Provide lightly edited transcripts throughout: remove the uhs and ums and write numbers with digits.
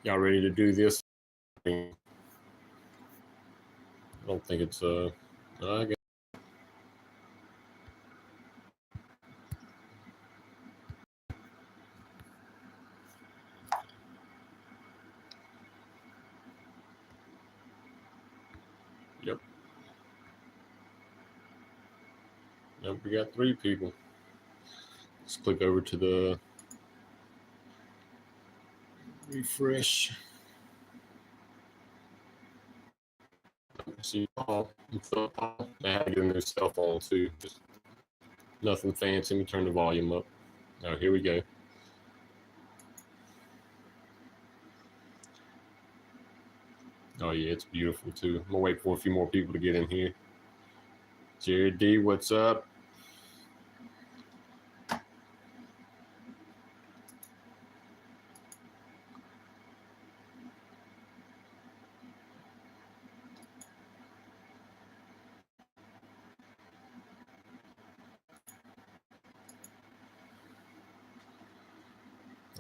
Y'all ready to do this? I don't think it's I guess. Yep. Yep, we got 3 people. Let's click over to the refresh. See Paul. I had to get a new cell phone too. Just nothing fancy. Let me turn the volume up. Oh, here we go. Oh yeah, it's beautiful too. I'm gonna wait for a few more people to get in here. Jared D, what's up?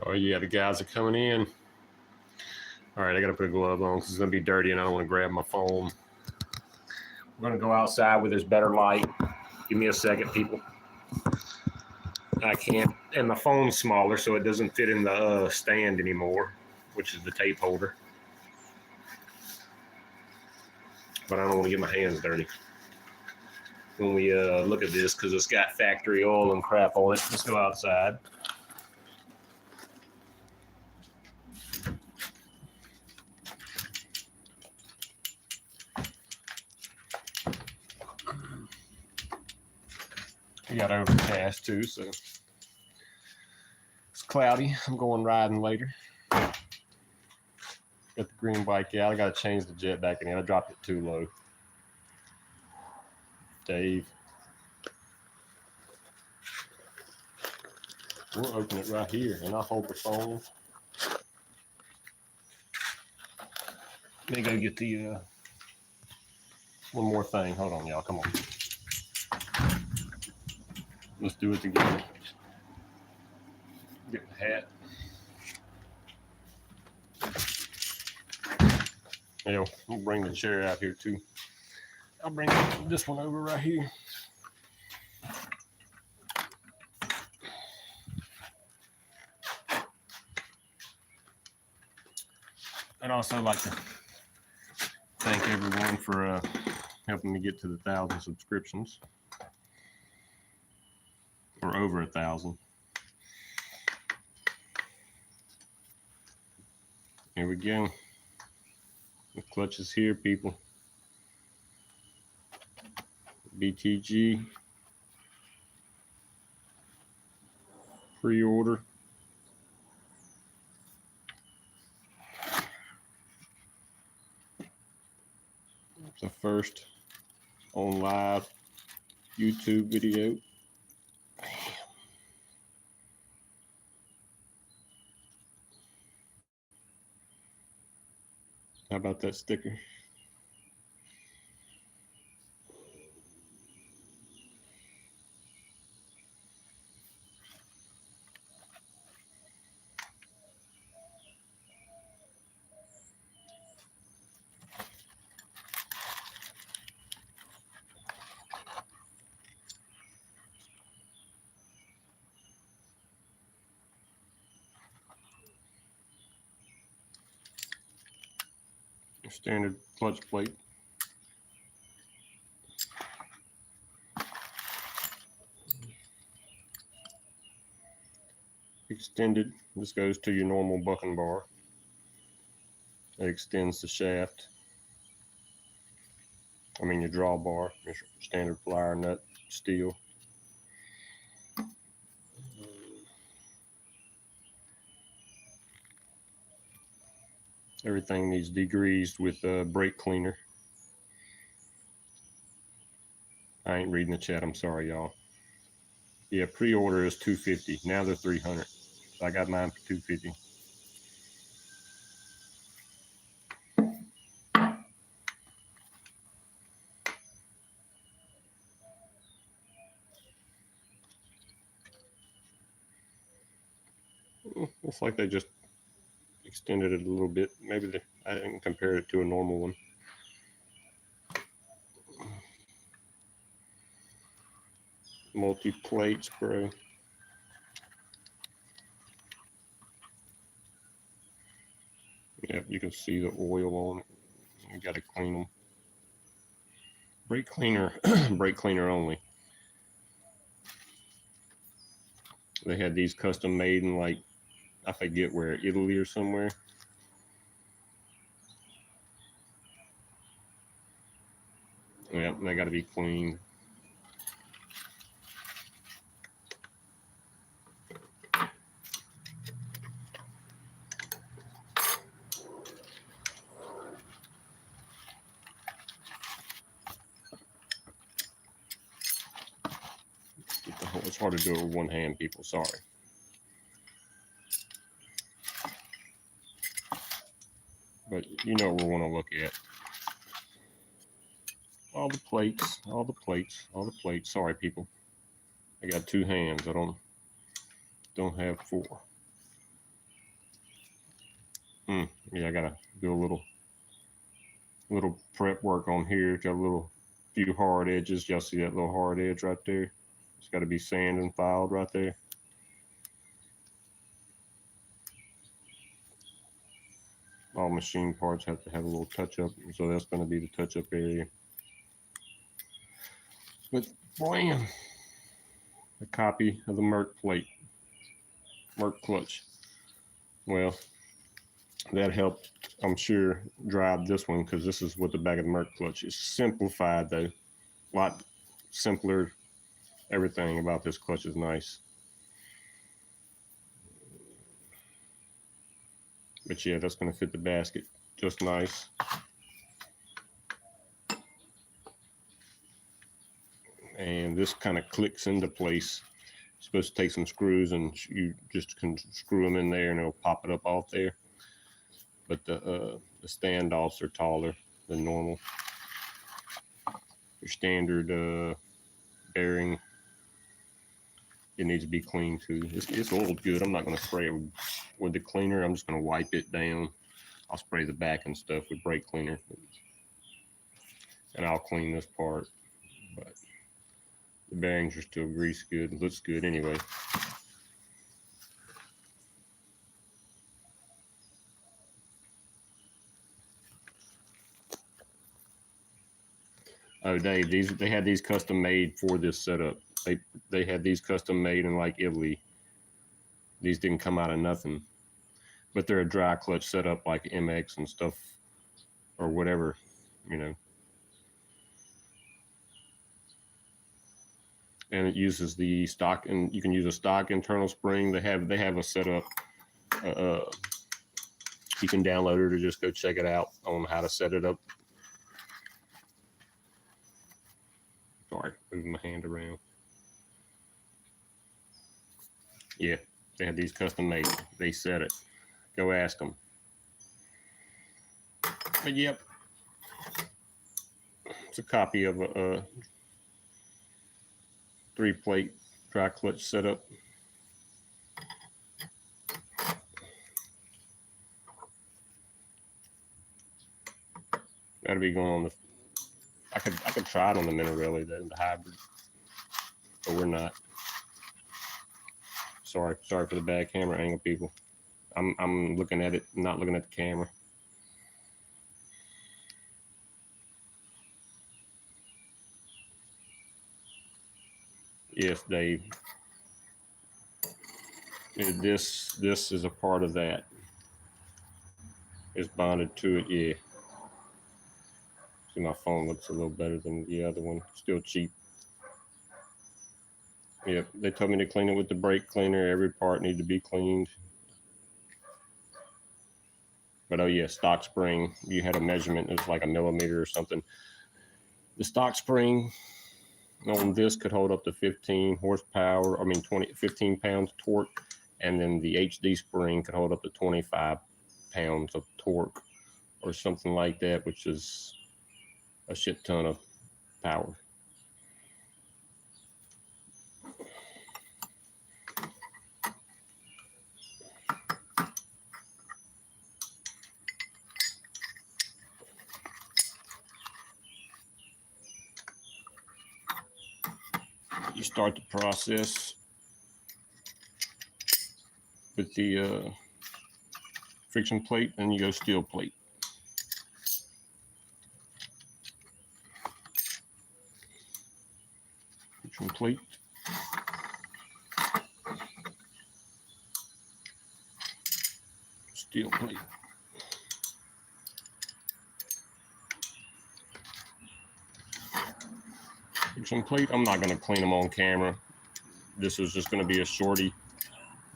Oh yeah, the guys are coming in. All right, I gotta put a glove on because it's gonna be dirty and I don't want to grab my phone. We're gonna go outside where there's better light. Give me a second, people. I can't, and the phone's smaller, so it doesn't fit in the stand anymore, which is the tape holder. But I don't want to get my hands dirty when we look at this because it's got factory oil and crap on it. Let's go outside. We got overcast too, so it's cloudy. I'm going riding later. Got the green bike out. I gotta change the jet back in here. I dropped it too low. Dave. We'll open it right here and I'll hold the phone. Let me go get the one more thing. Hold on, y'all. Come on. Let's do it together. Get the hat. Yeah, we'll bring the chair out here too. I'll bring this one over right here. I'd also like to thank everyone for helping me get to the 1,000 subscriptions. Or over 1,000. Here we go. The clutch is here, people. BTG. Pre-order. The first on live YouTube video. How about that sticker? Standard clutch plate. Extended. This goes to your normal bucking bar. It extends the shaft. I mean your drawbar, your standard plier nut steel. Everything needs degreased with brake cleaner. I ain't reading the chat. I'm sorry, y'all. Yeah, pre-order is $250. Now they're $300. So I got mine for $250. Looks like they just extended it a little bit. Maybe I didn't compare it to a normal one. Multi-plate spray. Yep, you can see the oil on it. You got to clean them. Brake cleaner, brake cleaner only. They had these custom made in, like, I forget where, Italy or somewhere. Yep, they got to be cleaned. It's hard to do it with one hand, people. Sorry. But you know what we want to look at. All the plates, all the plates, all the plates. Sorry, people. I got 2 hands. I don't have 4. Yeah, I gotta do a little prep work on here. Got a few hard edges. Y'all see that little hard edge right there? It's got to be sanded and filed right there. All machine parts have to have a little touch up, so that's going to be the touch up area. But blam, a copy of the Merc plate, Merc clutch. Well, that helped, I'm sure, drive this one, because this is what the back of the Merc clutch is. Simplified though, a lot simpler. Everything about this clutch is nice. But yeah, that's going to fit the basket just nice. And this kind of clicks into place. You're supposed to take some screws and you just can screw them in there and it'll pop it up off there. But the standoffs are taller than normal. Your standard bearing, it needs to be cleaned too. It's oiled good. I'm not going to spray it with the cleaner. I'm just going to wipe it down. I'll spray the back and stuff with brake cleaner. And I'll clean this part. But the bearings are still greased good. It looks good anyway. Oh, Dave, they had these custom made for this setup. They had these custom made in, like, Italy. These didn't come out of nothing. But they're a dry clutch setup like MX and stuff, or whatever, you know. And it uses the stock, and you can use a stock internal spring. They have a setup. You can download it or just go check it out on how to set it up. Sorry, moving my hand around. Yeah, they had these custom made. They set it. Go ask them. But yep, it's a copy of a 3-plate dry clutch setup. That'll be going on the. I could try it on the Minarelli, the hybrid, but we're not. Sorry for the bad camera angle, people. I'm looking at it, not looking at the camera. Yes, Dave. This is a part of that. It's bonded to it, yeah. See, my phone looks a little better than the other one. Still cheap. Yep, they told me to clean it with the brake cleaner. Every part needs to be cleaned. But oh yeah, stock spring. You had a measurement. It was like a millimeter or something. The stock spring on this could hold up to 15 horsepower. 15 pounds torque. And then the HD spring could hold up to 25 pounds of torque or something like that, which is a shit ton of power. you start the process with the friction plate, and you go steel plate. Friction plate. Steel plate. Friction plate. I'm not going to clean them on camera. This was just going to be a shorty.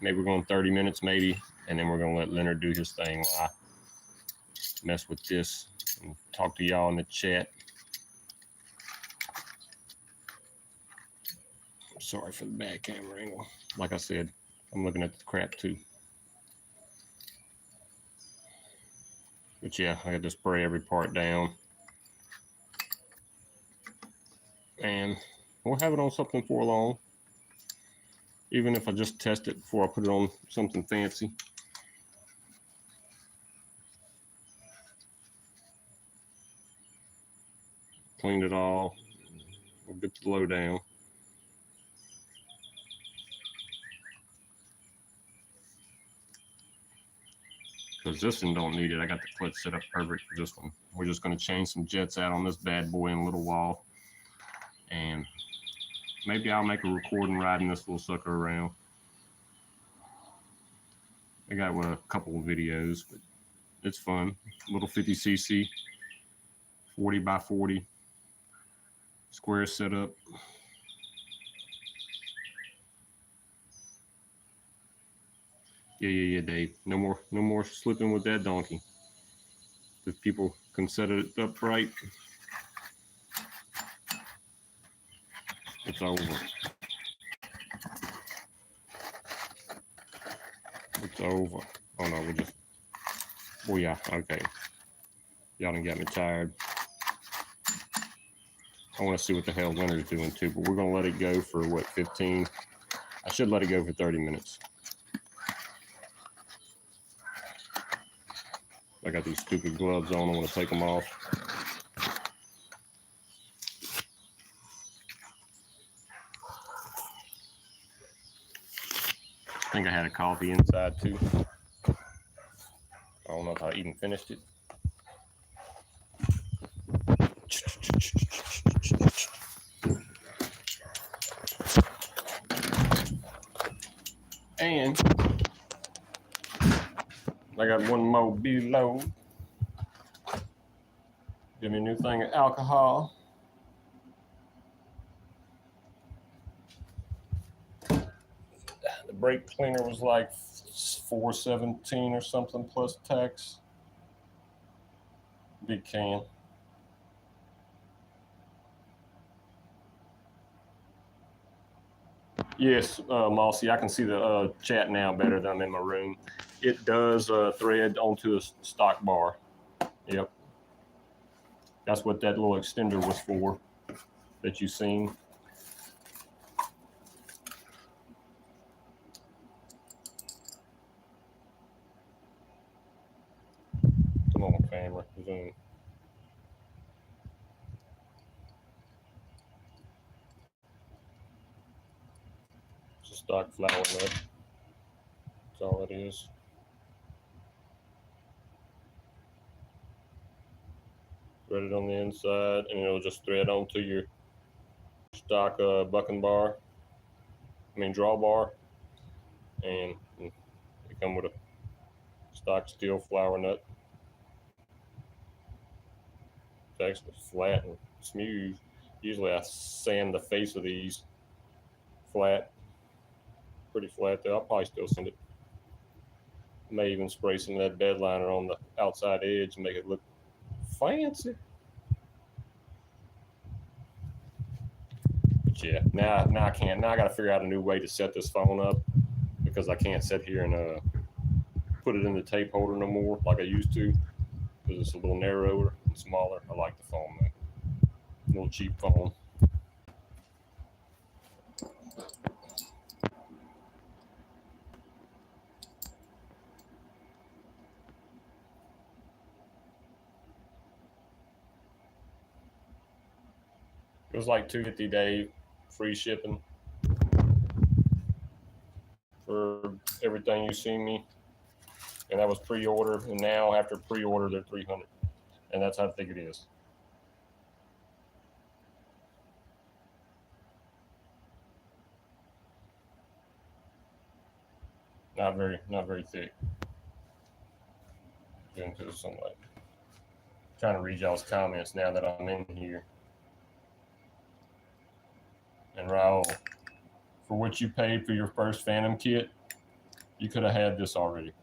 Maybe we're going 30 minutes maybe, and then we're going to let Leonard do his thing while I mess with this and talk to y'all in the chat. Sorry for the bad camera angle. Like I said, I'm looking at the crap too. But yeah, I got to spray every part down. And we'll have it on something for long. Even if I just test it before I put it on something fancy. Cleaned it all. We'll get the low down. Because this one don't need it. I got the clutch set up perfect for this one. We're just going to change some jets out on this bad boy in a little while. And maybe I'll make a recording riding this little sucker around. I got a couple of videos, but it's fun. Little 50cc, 40 by 40 square setup. Yeah, Dave. No more slipping with that donkey. If people can set it up right, it's over. It's over. Oh no, we just. Oh yeah, okay. Y'all done got me tired. I want to see what the hell Leonard's doing too, but we're gonna let it go for what, 15? I should let it go for 30 minutes. I got these stupid gloves on. I want to take them off. I think I had a coffee inside too. I don't know if I even finished it. And I got one more below. Give me a new thing of alcohol. The brake cleaner was like $4.17 or something plus tax. Big can. Yes, Mossy, I can see the chat now better than I'm in my room. It does thread onto a stock bar. Yep. That's what that little extender was for that you've seen. Come on, camera, zoom. It's a stock flour nut. That's all it is. Thread it on the inside, and it'll just thread onto your stock bucking bar. Drawbar, and they come with a stock steel flour nut. It's actually flat and smooth. Usually I sand the face of these flat, pretty flat though. I'll probably still sand it. May even spray some of that bed liner on the outside edge and make it look fancy. But yeah, now I can't. Now I got to figure out a new way to set this phone up because I can't sit here and put it in the tape holder no more like I used to because it's a little narrower and smaller. I like the phone though. Little cheap phone. It was like $250 Dave, free shipping. everything you see me. And that was pre-order. And now after pre-order, they're 300. And that's how thick it is. Not very thick. Into the sunlight. Trying to read y'all's comments now that I'm in here. And Raul, for what you paid for your first Phantom kit, you could have had this already.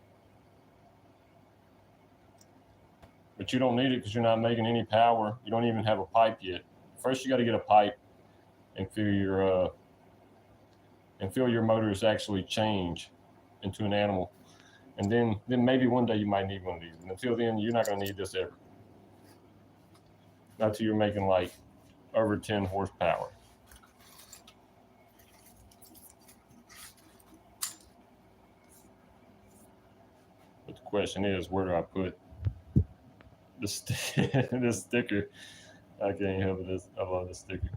But you don't need it because you're not making any power. You don't even have a pipe yet. First, you got to get a pipe and feel your motors actually change into an animal. And then maybe one day you might need one of these. And until then, you're not going to need this ever. Not till you're making like over 10 horsepower. But the question is, where do I put this sticker? I can't help it. I love this sticker.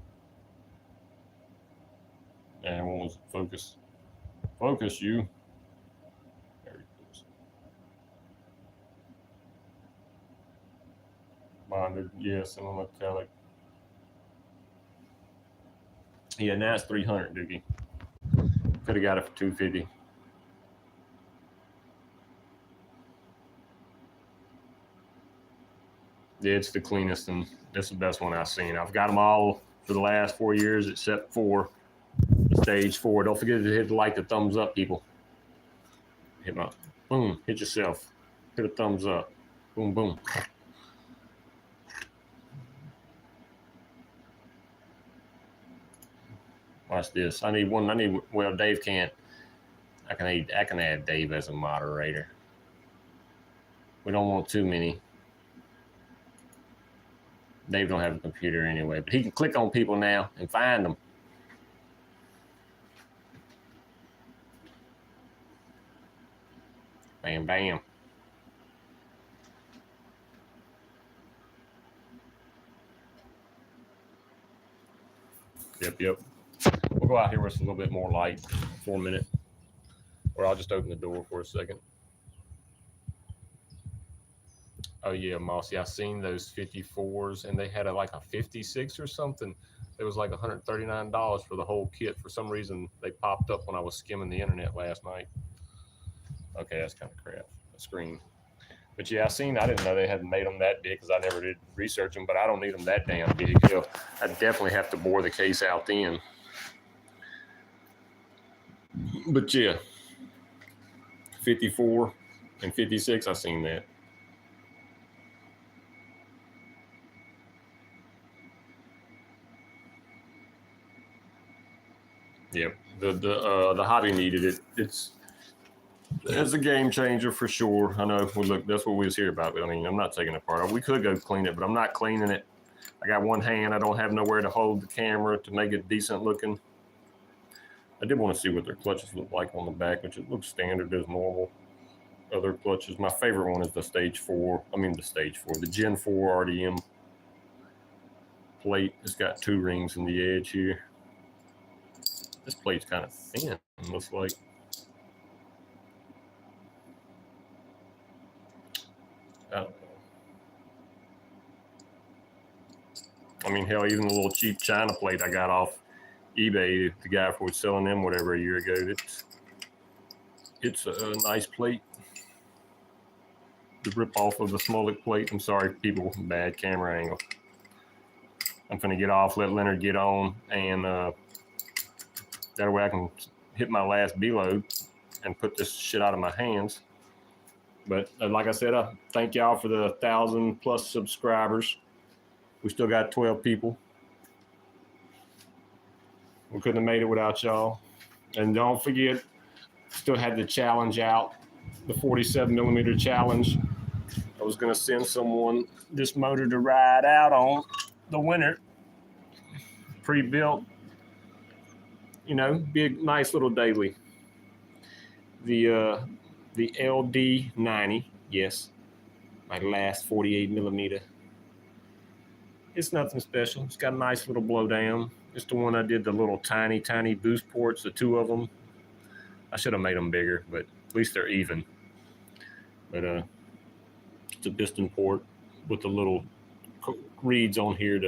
And it won't focus. Focus, you. There it goes. Bonded, yes, and metallic. Yeah, now it's 300, Doogie. Could have got it for 250. Yeah, it's the cleanest and it's the best one I've seen. I've got them all for the last 4 years except for the stage 4. Don't forget to hit the thumbs up, people. Hit my boom, hit yourself. Hit a thumbs up. Boom, boom. Watch this. Well, Dave can't. I can add Dave as a moderator. We don't want too many. Dave don't have a computer anyway, but he can click on people now and find them. Bam, bam. Yep. We'll go out here where it's a little bit more light for a minute, or I'll just open the door for a second. Oh yeah, Mossy, I've seen those 54s, and they had like a 56 or something. It was like $139 for the whole kit. For some reason, they popped up when I was skimming the internet last night. Okay, that's kind of crap. The screen. But yeah, I didn't know they hadn't made them that big because I never did research them, but I don't need them that damn big. I definitely have to bore the case out then. But yeah, 54 and 56, I've seen that. Yep, the hobby needed it. It's a game changer for sure. I know. Well, look, that's what we was here about. I mean, I'm not taking it apart. We could go clean it, but I'm not cleaning it. I got one hand. I don't have nowhere to hold the camera to make it decent looking. I did want to see what their clutches look like on the back, which it looks standard as normal. Other clutches. My favorite one is the Stage 4. The Gen 4 RDM plate. It's got 2 rings in the edge here. This plate's kind of thin, looks like. I don't know. I mean, hell, even the little cheap China plate I got off eBay, the guy who was selling them whatever a year ago, it's a nice plate. The rip off of the Smolik plate. I'm sorry, people, bad camera angle. I'm gonna get off, let Leonard get on, and that way I can hit my last B-load and put this shit out of my hands. But like I said, I thank y'all for the 1,000+ subscribers. We still got 12 people. We couldn't have made it without y'all. And don't forget, still had the challenge out, the 47mm challenge. I was gonna send someone this motor to ride out on the winter, pre-built. Be a nice little daily. The LD90, yes, my last 48mm. It's nothing special. It's got a nice little blowdown. It's the one I did the little tiny boost ports, the 2 of them. I should have made them bigger, but At least they're even. But it's a piston port with the little reeds on here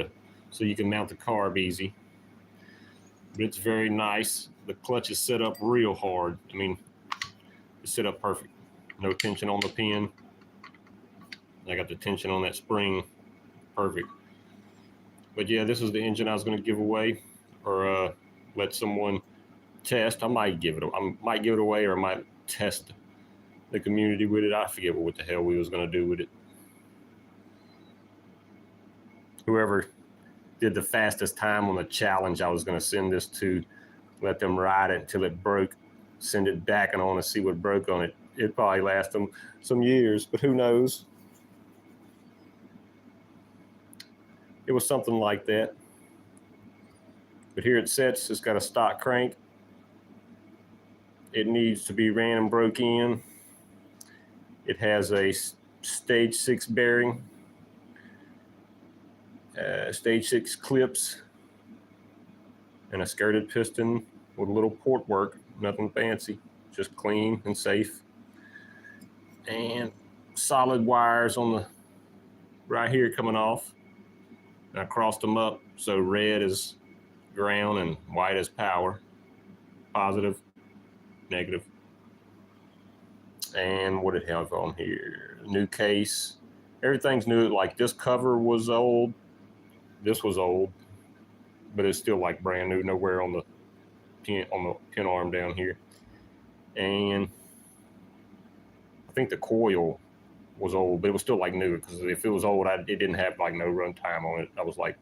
so you can mount the carb easy. But it's very nice. The clutch is set up real hard. I mean, it's set up perfect. No tension on the pin. I got the tension on that spring. Perfect. But yeah, this is the engine I was going to give away, or let someone test. I might give it away, or I might test the community with it. I forget what the hell we was going to do with it. Whoever did the fastest time on the challenge, I was going to send this to, let them ride it until it broke, send it back, and I want to see what broke on it. It probably lasts them some years, but who knows? It was something like that. But here it sits. It's got a stock crank. It needs to be ran and broke in. It has a stage 6 bearing, stage 6 clips, and a skirted piston with a little port work. Nothing fancy, just clean and safe. And solid wires on the right here coming off. And I crossed them up so red is ground and white is power. Positive, negative. And what did it have on here? New case. Everything's new. Like this cover was old. This was old, but it's still like brand new. Nowhere on the pin arm down here. And I think the coil was old, but it was still like new, because if it was old, it didn't have like no run time on it. I was like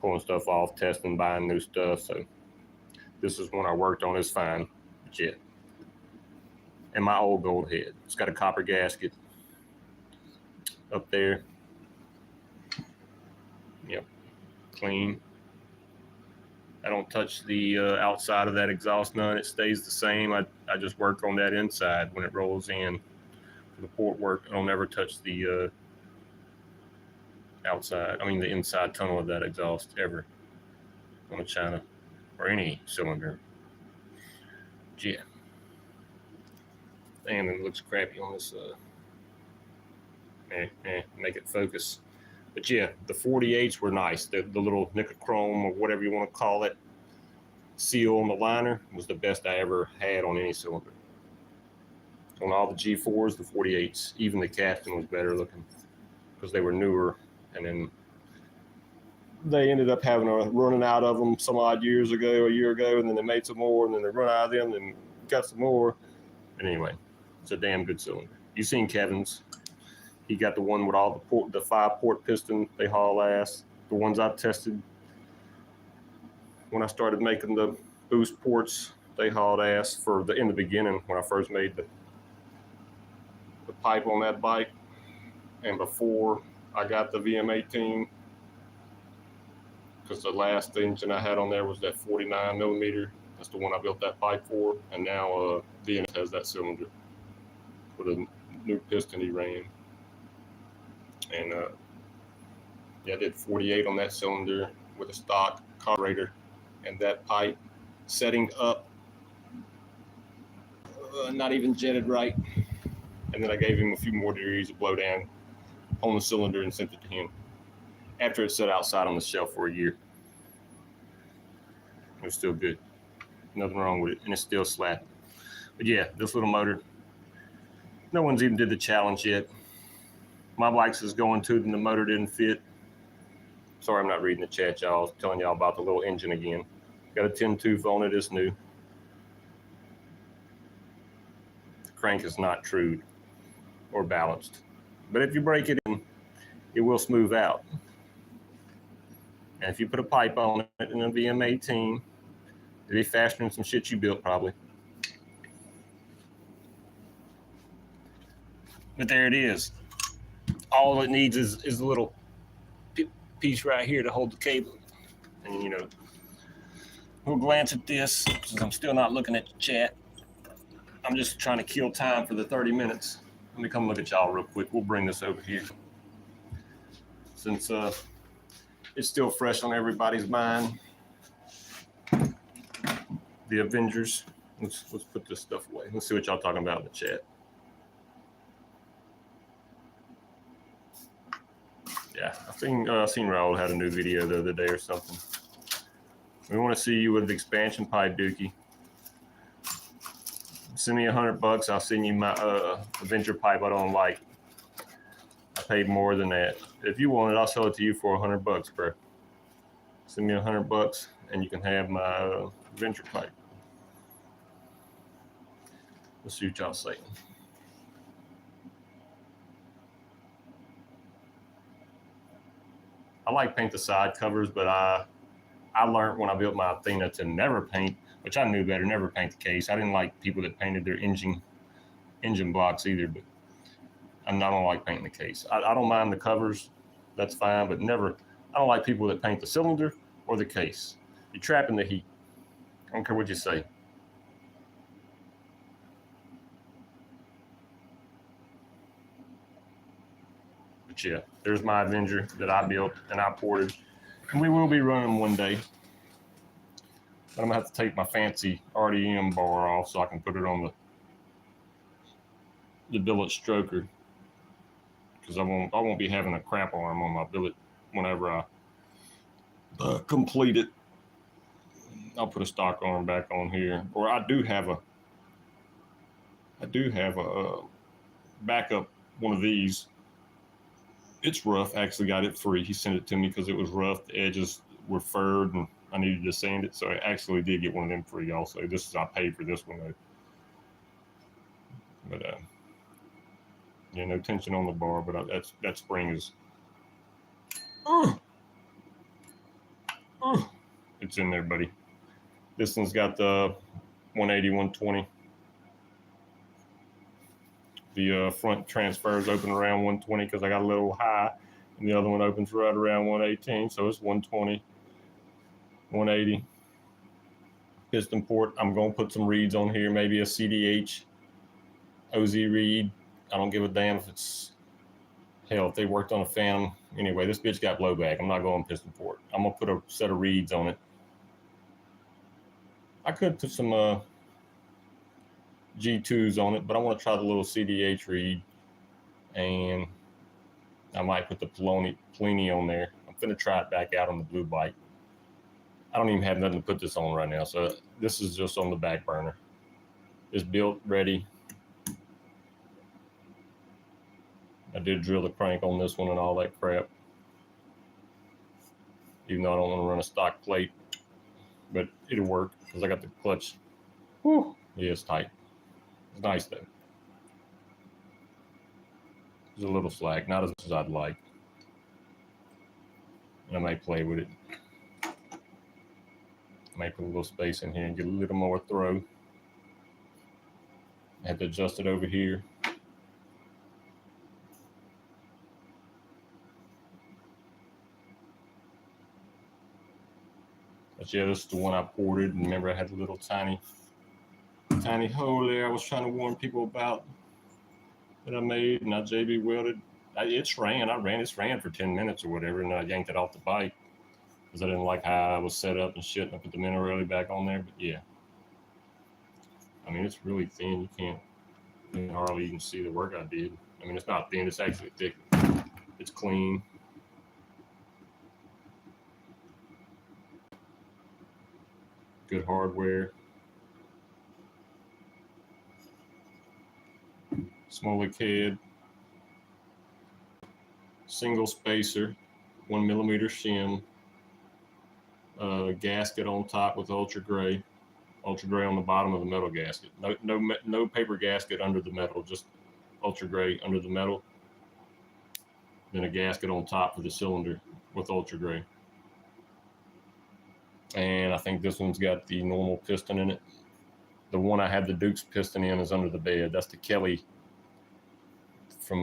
pulling stuff off, testing, buying new stuff. So this is one I worked on. It's fine. But yeah. And my old gold head. It's got a copper gasket up there. Yep, clean. I don't touch the outside of that exhaust nut. It stays the same. I just work on that inside when it rolls in. The port work, I don't ever touch the the inside tunnel of that exhaust ever on a China or any cylinder. Yeah. Damn, it looks crappy on this. Make it focus. But yeah, the 48s were nice. The little nickel-chrome or whatever you want to call it seal on the liner was the best I ever had on any cylinder. On all the G4s, the 48s, even the Captain was better looking because they were newer. And then they ended up running out of them some odd years ago, a year ago, and then they made some more, and then they run out of them, and got some more. And anyway, it's a damn good cylinder. You've seen Kevin's. He got the one with all the 5-port piston. They haul ass. The ones I tested when I started making the boost ports, they hauled ass in the beginning when I first made the pipe on that bike, and before I got the VM18, because the last engine I had on there was that 49 millimeter. That's the one I built that pipe for, and now VMS has that cylinder with a new piston he ran. And I did 48 on that cylinder with a stock carburetor and that pipe setting up, not even jetted right. And then I gave him a few more degrees of blowdown on the cylinder and sent it to him after it sat outside on the shelf for a year. It was still good. Nothing wrong with it. And it's still slapping. But yeah, this little motor, no one's even did the challenge yet. My bike's is going to, and the motor didn't fit. Sorry, I'm not reading the chat, y'all. I was telling y'all about the little engine again. Got a 10 tooth on it. It's new. The crank is not trued or balanced. But if you break it in, it will smooth out. And if you put a pipe on it in a VM18, it'll be faster than some shit you built probably. But there it is. All it needs is a little piece right here to hold the cable. And we'll glance at this since I'm still not looking at the chat. I'm just trying to kill time for the 30 minutes. Let me come look at y'all real quick. We'll bring this over here. Since it's still fresh on everybody's mind. The Avengers let's put this stuff away. Let's see what y'all talking about in the chat. Yeah, I seen Raul had a new video the other day or something. We want to see you with the expansion pipe, Dookie. Send me $100. I'll send you my Avenger pipe I don't like. I paid more than that. If you want it, I'll sell it to you for $100, bro. Send me $100 and you can have my Avenger pipe. Let's see what y'all say. I like paint the side covers, but I learned when I built my Athena to never paint, which I knew better, never paint the case. I didn't like people that painted their engine blocks either, but I don't like painting the case. I don't mind the covers, that's fine, but never, I don't like people that paint the cylinder or the case. You're trapping the heat. I don't care what you say. But yeah, there's my Avenger that I built and I ported. And we will be running one day. But I'm gonna have to take my fancy RDM bar off so I can put it on the billet stroker. Because I won't be having a crap arm on my billet whenever I complete it. I'll put a stock arm back on here. Or I do have a backup one of these. It's rough. I actually got it free. He sent it to me because it was rough. The edges were furred and I needed to sand it. So I actually did get one of them free also. I paid for this one though. But yeah, no tension on the bar, but that spring is it's in there, buddy. This one's got the 180, 120. The front transfers open around 120 because I got a little high, and the other one opens right around 118, so it's 120, 180. Piston port, I'm going to put some reeds on here, maybe a CDH, OZ reed. I don't give a damn if it's, hell, if they worked on a fan. Anyway, this bitch got blowback. I'm not going piston port. I'm going to put a set of reeds on it. I could put some G2s on it, but I want to try the little CDH reed, and I might put the Pliny on there. I'm going to try it back out on the blue bike. I don't even have nothing to put this on right now, so this is just on the back burner. It's built, ready. I did drill the crank on this one and all that crap, even though I don't want to run a stock plate, but it'll work because I got the clutch. Whew. Yeah, it's tight. It's nice though. There's a little slack, not as much as I'd like. And I might play with it. I might put a little space in here and get a little more throw. I have to adjust it over here. But yeah, this is the one I ported. And remember, I had a little tiny hole there I was trying to warn people about that I made, and I JB welded. It's ran for 10 minutes or whatever, and I yanked it off the bike because I didn't like how I was set up and shit, and I put the minerally back on there. But yeah, I mean, it's really thin. You can hardly even see the work I did. I mean, it's not thin, it's actually thick. It's clean. Good hardware. Smolik head. Single spacer. 1 millimeter shim. Gasket on top with ultra gray on the bottom of the metal gasket. No paper gasket under the metal, just ultra gray under the metal. Then a gasket on top for the cylinder with ultra gray. And I think this one's got the normal piston in it. The one I had the Duke's piston in is under the bed. That's the Kelly from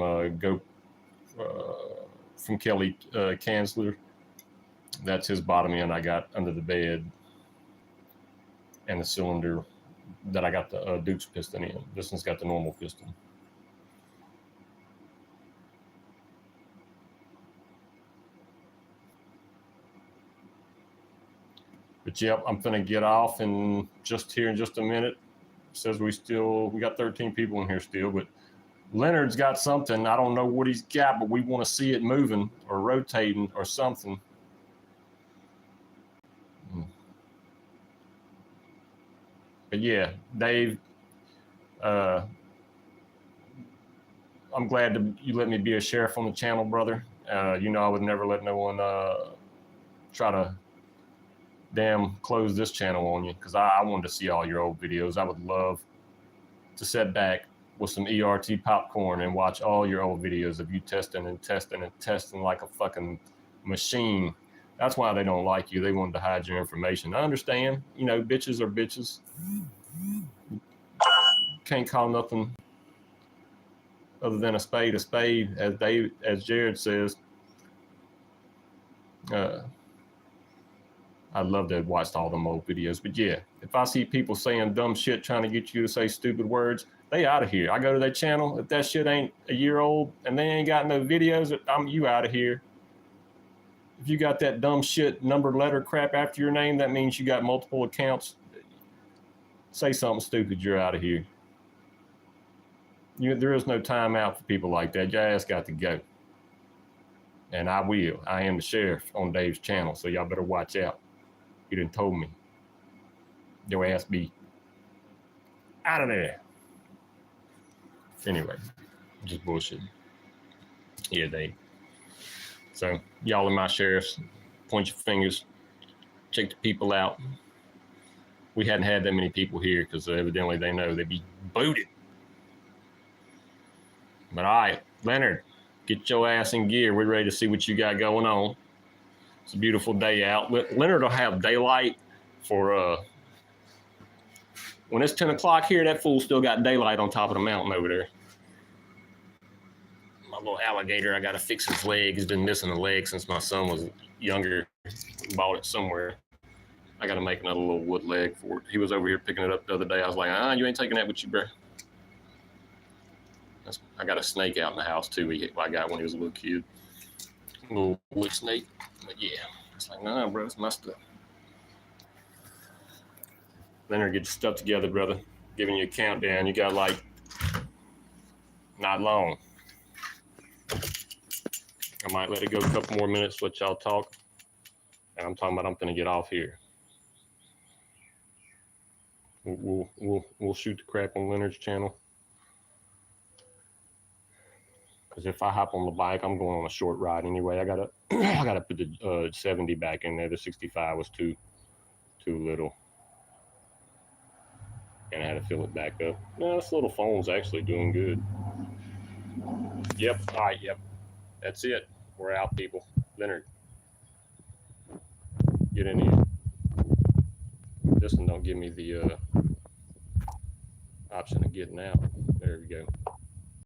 Kelly Kanzler. That's his bottom end I got under the bed, and the cylinder that I got the Duke's piston in. This one's got the normal piston. But yep, I'm gonna get off and here in just a minute. says we got 13 people in here still, but Leonard's got something. I don't know what he's got, but we want to see it moving or rotating or something. But yeah, Dave, I'm glad you let me be a sheriff on the channel, brother. You know I would never let no one try to damn close this channel on you, because I wanted to see all your old videos. I would love to sit back with some ERT popcorn and watch all your old videos of you testing and testing and testing like a fucking machine. That's why they don't like you. They wanted to hide your information. I understand. You know, bitches are bitches. Can't call nothing other than a spade, as Jared says. I'd love to have watched all them old videos. But yeah, if I see people saying dumb shit trying to get you to say stupid words, they out of here. I go to their channel. If that shit ain't a year old and they ain't got no videos, you out of here. If you got that dumb shit number letter crap after your name, that means you got multiple accounts. Say something stupid, you're out of here. There is no time out for people like that. Your ass got to go. And I will. I am the sheriff on Dave's channel, so y'all better watch out. You done told me. Your ass be out of there. Anyway, just bullshit. Yeah, Dave. So y'all are my sheriffs. Point your fingers. Check the people out. We hadn't had that many people here because evidently they know they'd be booted. But all right, Leonard, get your ass in gear. We're ready to see what you got going on. It's a beautiful day out. Leonard will have daylight for, when it's 10 o'clock here, that fool still got daylight on top of the mountain over there. My little alligator, I got to fix his leg. He's been missing a leg since my son was younger. Bought it somewhere. I got to make another little wood leg for it. He was over here picking it up the other day. I was like, you ain't taking that with you, bro. I got a snake out in the house too. I got when he was a little kid, a little wood snake. But yeah, it's like, nah, bro, it's my stuff. Leonard, get your stuff together, brother. Giving you a countdown. You got like not long. I might let it go a couple more minutes, let y'all talk. And I'm talking about I'm gonna get off here. We'll shoot the crap on Leonard's channel. Because if I hop on the bike, I'm going on a short ride anyway. I gotta put the 70 back in there. The 65 was too little, and I had to fill it back up. No, this little phone's actually doing good. Yep. All right. Yep. That's it. We're out, people. Leonard, get in here. This one don't give me the option of getting out. There we go.